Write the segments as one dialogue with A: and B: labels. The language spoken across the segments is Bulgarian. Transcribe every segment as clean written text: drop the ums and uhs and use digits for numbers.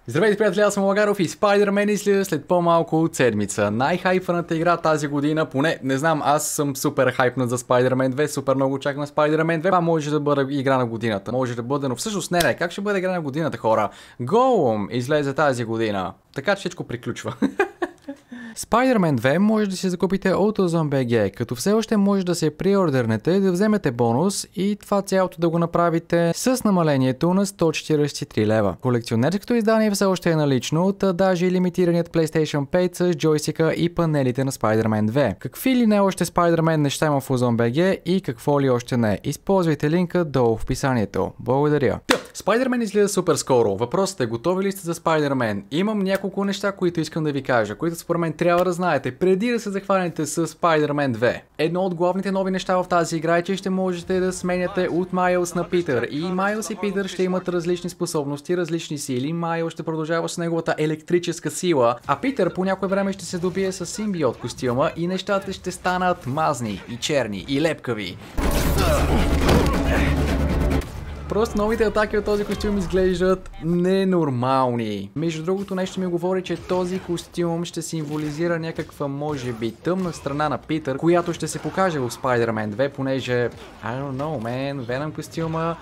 A: Здравейте, приятели, аз съм Лагаров и Spider-Man излиза след по-малко от седмица. Най-хайпаната игра тази година, поне не знам, аз съм супер хайпнат за Spider-Man 2, супер много очаквам на Spider-Man 2. Това може да бъде игра на годината, може да бъде, но всъщност не, как ще бъде игра на годината, хора? Голум излезе тази година, така че всичко приключва. Spider-Man 2 може да си закупите от Ozon.bg, като все още може да се преордернете, да вземете бонус и това цялото да го направите с намалението на 143 лева. Колекционерското издание все още е налично, даже и лимитираният PlayStation 5 с джойстика и панелите на Spider-Man 2. Какви ли не още Spider-Man неща има в Ozon.bg и какво ли още не. Използвайте линка долу в описанието. Благодаря. Spider-Man излиза супер скоро. Въпросът е, готови ли сте за Spider-Man? Имам няколко неща, които искам да ви кажа, които според мен трябва да знаете преди да се захванете с Spider-Man 2. Едно от главните нови неща в тази игра е, че ще можете да сменяте от Майлз на Питър. И Майлз и Питър ще имат различни способности, различни сили. Майлз ще продължава с неговата електрическа сила, а Питър по някое време ще се добие с симбиот костюма и нещата ще станат мазни и черни и лепкави. Просто новите атаки от този костюм изглеждат ненормални. Между другото, нещо ми говори, че този костюм ще символизира някаква, може би, тъмна страна на Питър, която ще се покаже в Spider-Man 2, понеже, I don't know, man, Venom костюма...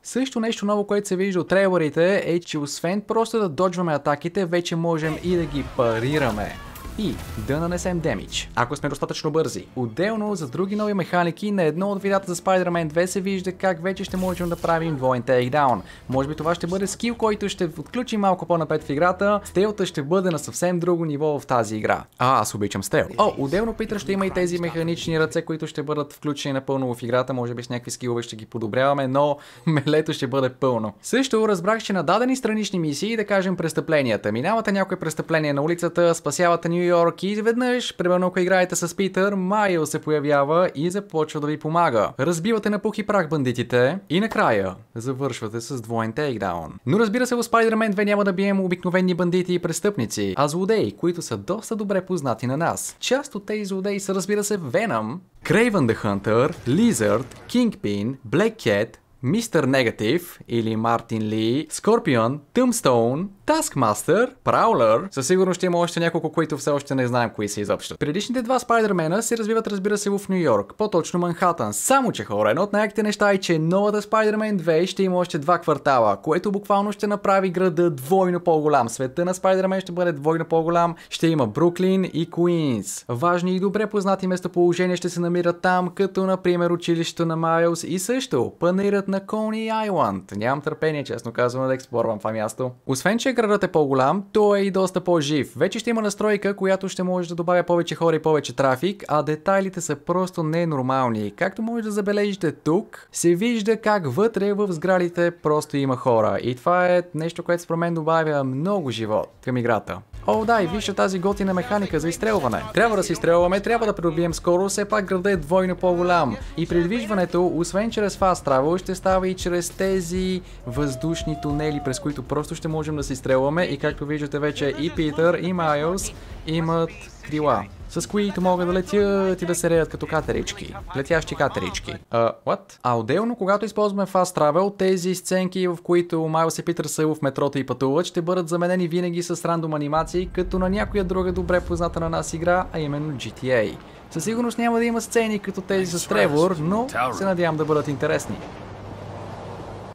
A: Също нещо ново, което се вижда от трейлерите е, че освен просто да доджваме атаките, вече можем и да ги парираме и да нанесем демидж, ако сме достатъчно бързи. Отделно за други нови механики, на едно от видеята за Spider-Man 2 се вижда как вече ще можем да правим двоен тейкдаун. Може би това ще бъде скил, който ще отключи малко по-напред в играта. Стелта ще бъде на съвсем друго ниво в тази игра. Аз обичам стел. Отделно Питър ще има и тези механични ръце, които ще бъдат включени напълно в играта. Може би с някакви скилове ще ги подобряваме, но мелето ще бъде пълно. Също разбрах, че на дадени странични мисии, да кажем престъпленията, минавате някое престъпление на улицата, спасявате Ню Йорк и изведнъж, примерно ако играете с Питър, Майл се появява и започва да ви помага. Разбивате на пух и прах бандитите и накрая завършвате с двоен тейкдаун. Но разбира се, в Spider-Man 2 няма да бием обикновени бандити и престъпници, а злодеи, които са доста добре познати на нас. Част от тези злодеи са, разбира се, Venom, Kraven the Hunter, Lizard, Kingpin, Black Cat, Мистер Негатив или Мартин Ли, Скорпион, Тъмстоун, Таскмастър, Праулър. Със сигурност ще има още няколко, които все още не знаем кои са изобщо. Предишните два Спайдермена се развиват, разбира се, в Ню Йорк, по-точно Манхатън. Само че, хора, едно от най-яките неща е, че новата Spider-Man 2 ще има още два квартала, което буквално ще направи града двойно по-голям. Света на Spider-Man ще бъде двойно по-голям, ще има Бруклин и Куинс. Важни и добре познати местоположения ще се намират там, като например училището на Майлз и също панерът на Кони Айланд. Нямам търпение, честно казвам, да експлорвам това място. Освен, че градът е по-голям, той е и доста по-жив. Вече ще има настройка, която ще може да добавя повече хора и повече трафик, а детайлите са просто ненормални. Както може да забележите тук, се вижда как вътре в сградите просто има хора. И това е нещо, което според мен добавя много живот към играта. Да, и вижте тази готина механика за изстрелване. Трябва да се изстрелваме, трябва да придобием скоро, все пак градът е двойно по-голям. И придвижването, освен чрез Fast Travel, ще става и чрез тези въздушни тунели, през които просто ще можем да се изстрелваме. И както виждате вече и Питър, и Майлз имат крила, с които могат да летят и да се реят като катерички. Летящи катерички. What? Отделно, когато използваме Fast Travel, тези сценки, в които Майлз и Питър са в метрото и пътуват, ще бъдат заменени винаги с рандом анимации, като на някоя друга добре позната на нас игра, а именно GTA. Със сигурност няма да има сцени като тези с Тревор, но се надявам да бъдат интересни.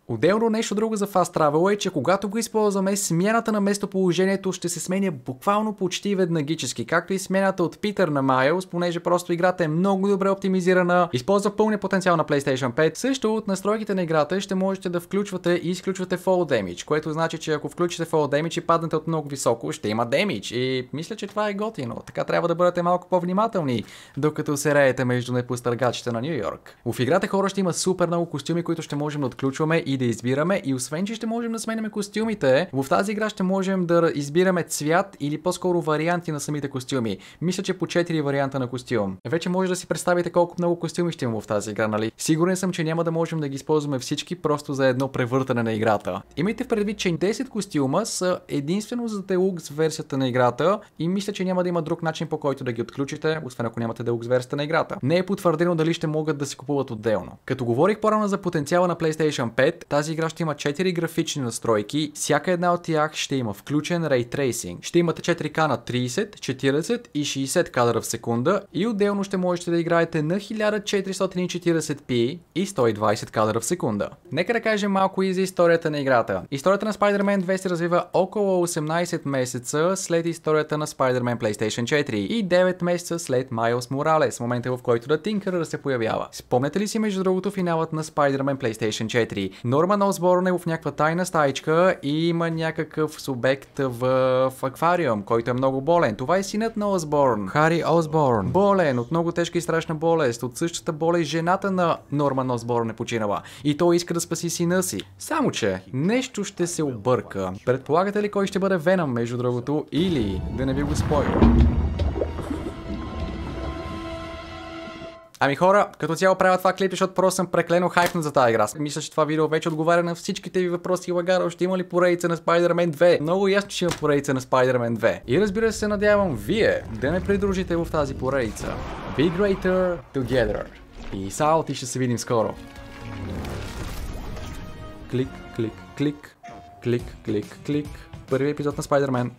A: Отделно нещо друго за Fast Travel е, че когато го използваме, смяната на местоположението ще се сменя буквално почти веднагически, както и смяната от Питър на Майлз, понеже просто играта е много добре оптимизирана, използва пълния потенциал на PlayStation 5. Също от настройките на играта ще можете да включвате и изключвате Fall Damage, което значи, че ако включите Fall Damage и паднете от много високо, ще има Damage. И мисля, че това е готино. Така трябва да бъдете малко по-внимателни, докато се реете между непостъргачите на Ню Йорк. В играта, хора, ще има супер много костюми, които ще можем да отключваме и да избираме, и освен, че ще можем да сменяме костюмите, в тази игра ще можем да избираме цвят или по-скоро варианти на самите костюми. Мисля, че по 4 варианта на костюм. Вече може да си представите колко много костюми ще има в тази игра, нали? Сигурен съм, че няма да можем да ги използваме всички просто за едно превъртане на играта. Имайте в предвид, че 10 костюма са единствено за Deluxe версията на играта и мисля, че няма да има друг начин, по който да ги отключите, освен ако нямате Deluxe версията на играта. Не е потвърдено дали ще могат да се купуват отделно. Като говорих по-рано за потенциала на PlayStation 5, тази игра ще има 4 графични настройки, всяка една от тях ще има включен Ray Tracing. Ще имате 4K на 30, 40 и 60 кадра в секунда и отделно ще можете да играете на 1440p и 120 кадра в секунда. Нека да кажем малко и за историята на играта. Историята на Spider-Man 2 се развива около 18 месеца след историята на Spider-Man PlayStation 4 и 9 месеца след Miles Morales, момента в който да Tinker се появява. Спомняте ли си между другото финалът на Spider-Man PlayStation 4? Норман Осборн е в някаква тайна стаичка и има някакъв субект в аквариум, който е много болен. Това е синът на Осборн, Хари Осборн. Болен от много тежка и страшна болест. От същата болест жената на Норман Осборн е починала и той иска да спаси сина си. Само че нещо ще се обърка. Предполагате ли кой ще бъде Веном между другото или да не ви го спойлям? Ами хора, като цяло правя това клип, защото просто съм преклено хайпнат за тази игра. Мисля, че това видео вече отговаря на всичките ви въпроси. Лагаро, ще има ли поредица на Spider-Man 2? Много ясно, че има поредица на Spider-Man 2. И разбира се, надявам вие да ме придружите в тази поредица. Be greater together. Peace out и ще се видим скоро. Клик, клик, клик. Клик, клик, клик. Първи епизод на Spider-Man.